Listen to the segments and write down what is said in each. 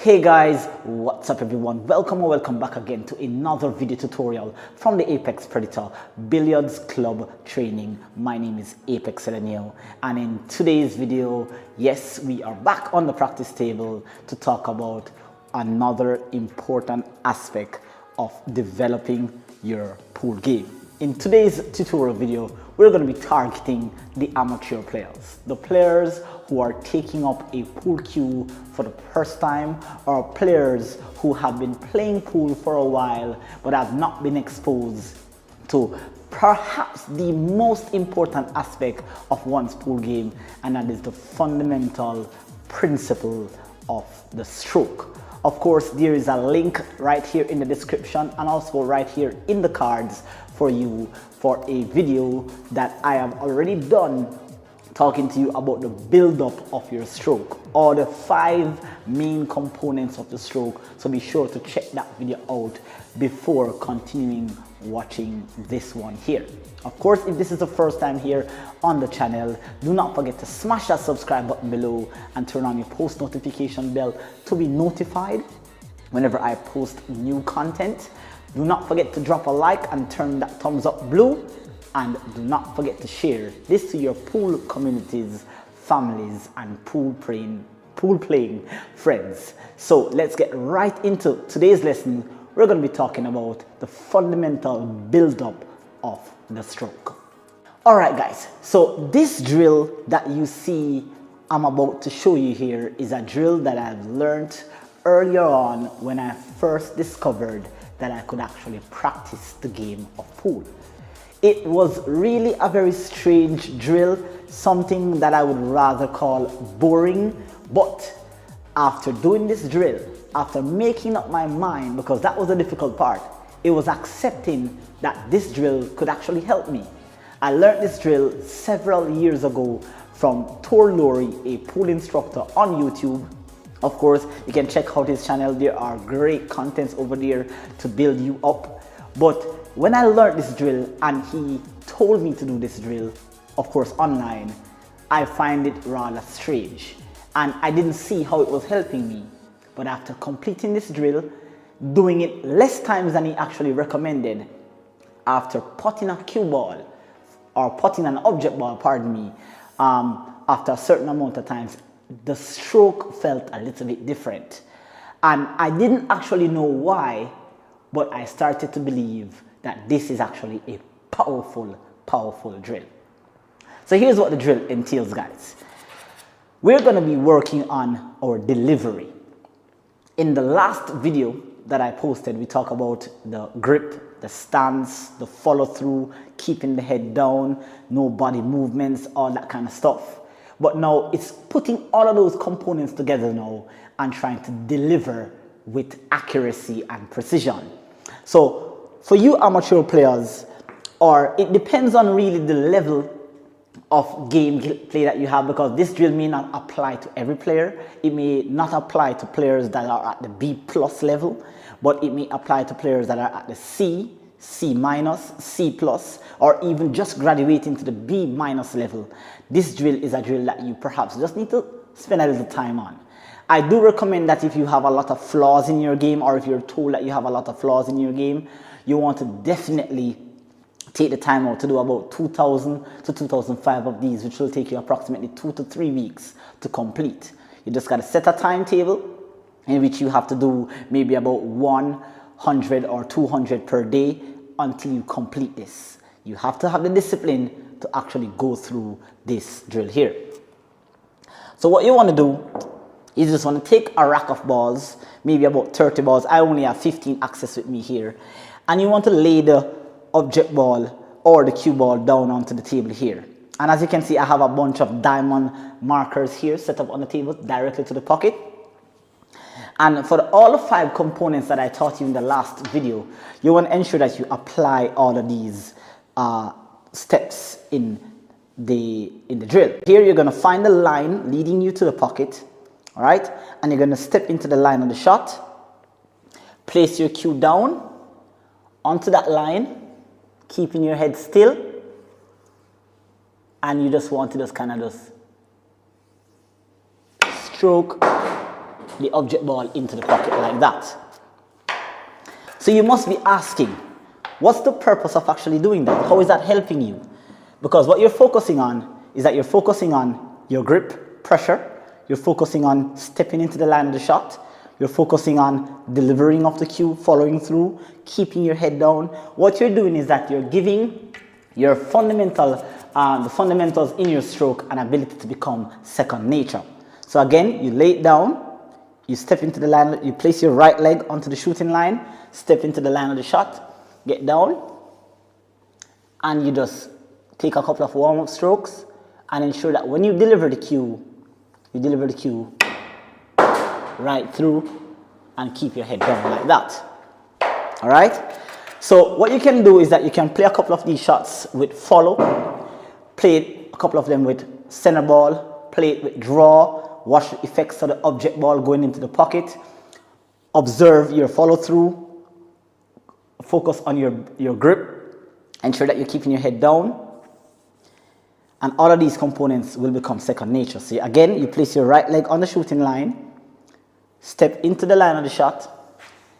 Hey guys, what's up everyone? Welcome or welcome back again to another video tutorial from the Apex Predator Billiards Club Training. My name is Apex Elenio, and in today's video, yes, we are back on the practice table to talk about another important aspect of developing your pool game. In today's tutorial video, we're going to be targeting the amateur players, the players who are taking up a pool cue for the first time, or players who have been playing pool for a while but have not been exposed to perhaps the most important aspect of one's pool game, and that is the fundamental principle of the stroke. Of course, there is a link right here in the description and also right here in the cards for you for a video that I have already done talking to you about the build-up of your stroke, or the 5 main components of the stroke. So be sure to check that video out before continuing watching this one here. Of course, if this is the first time here on the channel, do not forget to smash that subscribe button below and turn on your post notification bell to be notified whenever I post new content. Do not forget to drop a like and turn that thumbs up blue. And do not forget to share this to your pool communities, families, and pool playing friends. So let's get right into today's lesson. We're going to be talking about the fundamental build-up of the stroke. Alright guys, so this drill that you see I'm about to show you here is a drill that I've learned earlier on when I first discovered that I could actually practice the game of pool. It was really a very strange drill, something that I would rather call boring, but after doing this drill, after making up my mind, because that was the difficult part, it was accepting that this drill could actually help me. I learned this drill several years ago from Tor Lori, a pool instructor on YouTube. Of course, you can check out his channel. There are great contents over there to build you up. But when I learned this drill and he told me to do this drill, of course online, I find it rather strange. And I didn't see how it was helping me. But after completing this drill, doing it less times than he actually recommended, after putting a cue ball, or putting an object ball, pardon me, after a certain amount of times, the stroke felt a little bit different. And I didn't actually know why, but I started to believe that this is actually a powerful drill. So here's what the drill entails, guys. We're going to be working on our delivery. In the last video that I posted, we talked about the grip, the stance, the follow through, keeping the head down, no body movements, all that kind of stuff. But now it's putting all of those components together now and trying to deliver with accuracy and precision. So for you amateur players, or it depends on really the level of game play that you have, because this drill may not apply to every player. It may not apply to players that are at the B+ level, but it may apply to players that are at the C, C-, C+, or even just graduating to the B- level. This drill is a drill that you perhaps just need to spend a little time on. I do recommend that if you have a lot of flaws in your game, or if you're told that you have a lot of flaws in your game, you want to definitely take the time out to do about 2,000 to 2,005 of these, which will take you approximately 2 to 3 weeks to complete. You just got to set a timetable in which you have to do maybe about 100 or 200 per day until you complete this. You have to have the discipline to actually go through this drill here. So what you want to do, you just want to take a rack of balls, maybe about 30 balls. I only have 15 access with me here. And you want to lay the object ball or the cue ball down onto the table here. And as you can see, I have a bunch of diamond markers here set up on the table directly to the pocket. And for all the 5 components that I taught you in the last video, you want to ensure that you apply all of these steps in the drill. Here you're going to find the line leading you to the pocket. All right, and you're going to step into the line of the shot, place your cue down onto that line, keeping your head still, and you just want to just kind of just stroke the object ball into the pocket like that. So you must be asking, what's the purpose of actually doing that? How is that helping you? Because what you're focusing on is that you're focusing on your grip pressure, you're focusing on stepping into the line of the shot, you're focusing on delivering of the cue, following through, keeping your head down. What you're doing is that you're giving your the fundamentals in your stroke an ability to become second nature. So again, you lay it down, you step into the line, you place your right leg onto the shooting line, step into the line of the shot, get down, and you just take a couple of warm-up strokes and ensure that when you deliver the cue right through and keep your head down like that. All right? So what you can do is that you can play a couple of these shots with follow, play a couple of them with center ball, play it with draw, watch the effects of the object ball going into the pocket, observe your follow through, focus on your grip, ensure that you're keeping your head down, and all of these components will become second nature. So again, you place your right leg on the shooting line, step into the line of the shot,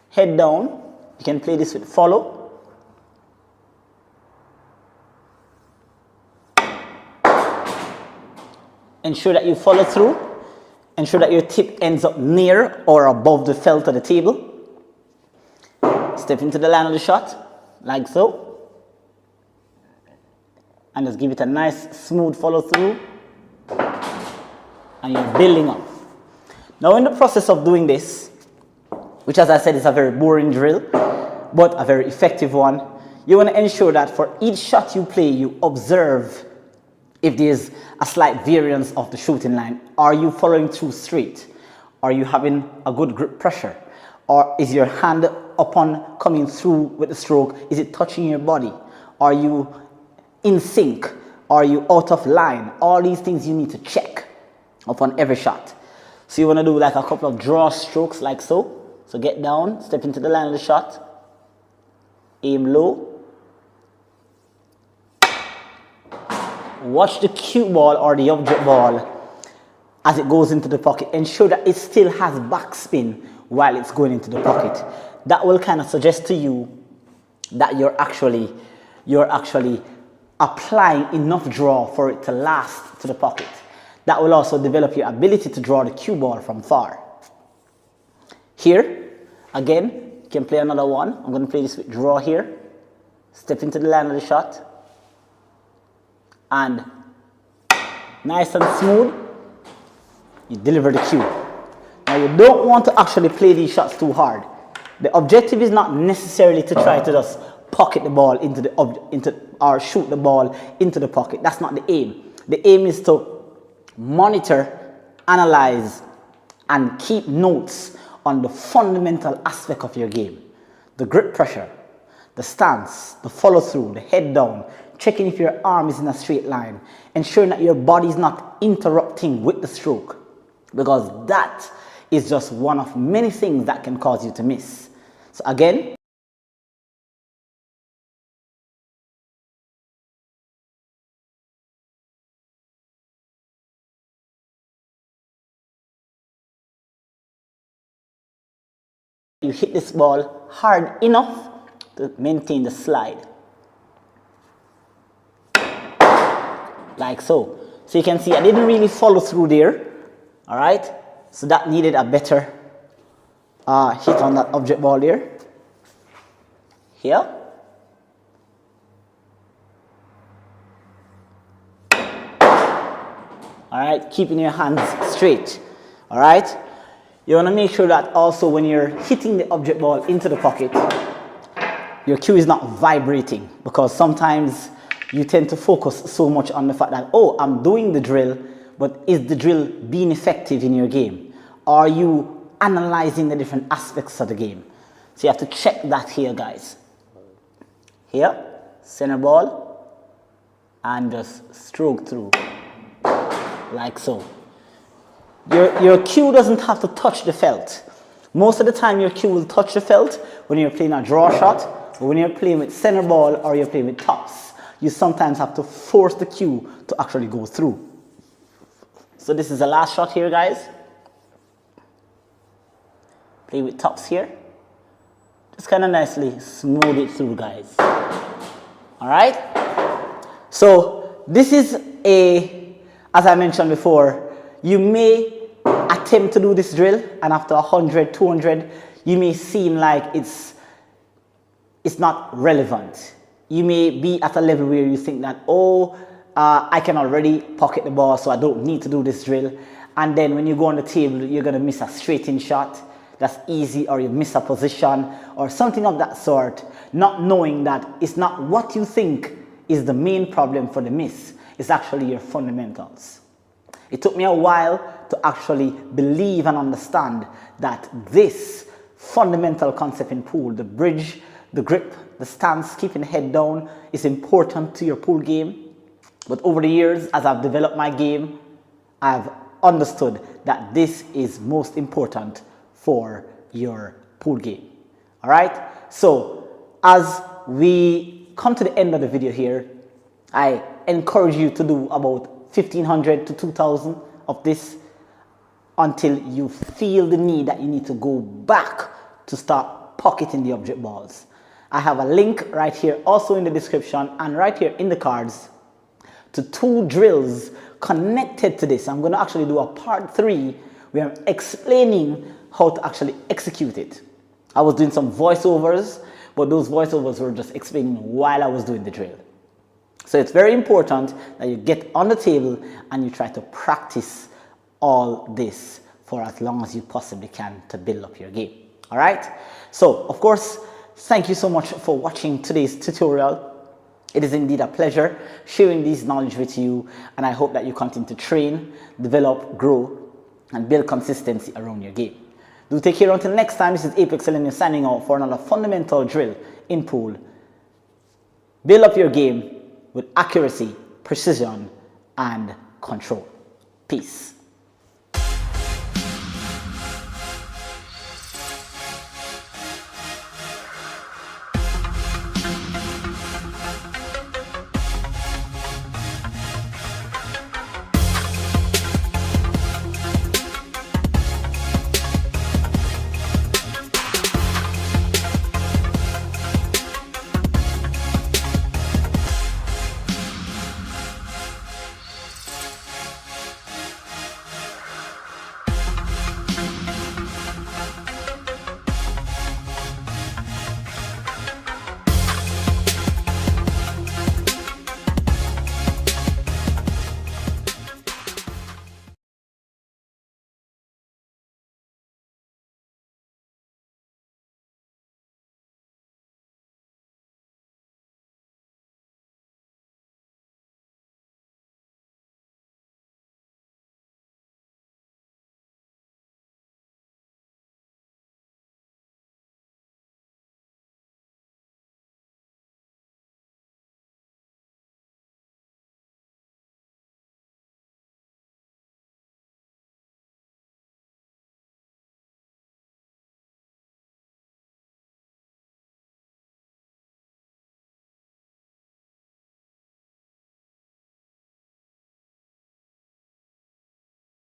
head down. You can play this with follow. Ensure that you follow through. Ensure that your tip ends up near or above the felt of the table. Step into the line of the shot, like so. And just give it a nice smooth follow through. And you're building up. Now in the process of doing this, which as I said is a very boring drill, but a very effective one, you want to ensure that for each shot you play, you observe if there's a slight variance of the shooting line. Are you following through straight? Are you having a good grip pressure? Or is your hand upon coming through with the stroke, is it touching your body? Are you in sync? Are you out of line? All these things you need to check upon every shot. So you want to do like a couple of draw strokes like so. So get down, step into the line of the shot, aim low, watch the cue ball or the object ball as it goes into the pocket. Ensure that it still has backspin while it's going into the pocket. That will kind of suggest to you that you're actually applying enough draw for it to last to the pocket. That will also develop your ability to draw the cue ball from far. Here, again, you can play another one. I'm going to play this with draw here. Step into the line of the shot. And nice and smooth, you deliver the cue. Now you don't want to actually play these shots too hard. The objective is not necessarily to try to just pocket the ball or shoot the ball into the pocket. That's not the aim. The aim is to monitor, analyze, and keep notes on the fundamental aspect of your game. The grip pressure, the stance, the follow through, the head down, checking if your arm is in a straight line, ensuring that your body is not interrupting with the stroke, because that is just one of many things that can cause you to miss. So again, you hit this ball hard enough to maintain the slide. Like so. So you can see I didn't really follow through there. Alright? So that needed a better hit on that object ball there. Here. Alright? Keeping your hands straight. Alright? You want to make sure that also when you're hitting the object ball into the pocket, your cue is not vibrating, because sometimes you tend to focus so much on the fact that, oh, I'm doing the drill, but is the drill being effective in your game? Are you analyzing the different aspects of the game? So you have to check that here, guys. Here, center ball, and just stroke through, like so. Your cue doesn't have to touch the felt. Most of the time your cue will touch the felt when you're playing a draw shot, but when you're playing with center ball or you're playing with tops, you sometimes have to force the cue to actually go through. So this is the last shot here, guys. Play with tops here. Just kind of nicely smooth it through, guys. All right. So this is as I mentioned before, you may attempt to do this drill, and after 100, 200, you may seem like it's not relevant. You may be at a level where you think that, I can already pocket the ball, so I don't need to do this drill. And then when you go on the table, you're going to miss a straight-in shot that's easy, or you miss a position or something of that sort, not knowing that it's not what you think is the main problem for the miss. It's actually your fundamentals. It took me a while to actually believe and understand that this fundamental concept in pool, the bridge, the grip, the stance, keeping the head down, is important to your pool game. But over the years, as I've developed my game, I've understood that this is most important for your pool game. All right? So as we come to the end of the video here, I encourage you to do about 1,500 to 2,000 of this until you feel the need that you need to go back to start pocketing the object balls. I have a link right here also in the description and right here in the cards to 2 drills connected to this. I'm going to actually do a part 3 where I'm explaining how to actually execute it. I was doing some voiceovers, but those voiceovers were just explaining while I was doing the drill. So it's very important that you get on the table and you try to practice all this for as long as you possibly can to build up your game. All right? So, of course, thank you so much for watching today's tutorial. It is indeed a pleasure sharing this knowledge with you, and I hope that you continue to train, develop, grow, and build consistency around your game. Do take care until next time. This is Apex Selenium signing out for another fundamental drill in pool. Build up your game with accuracy, precision, and control. Peace.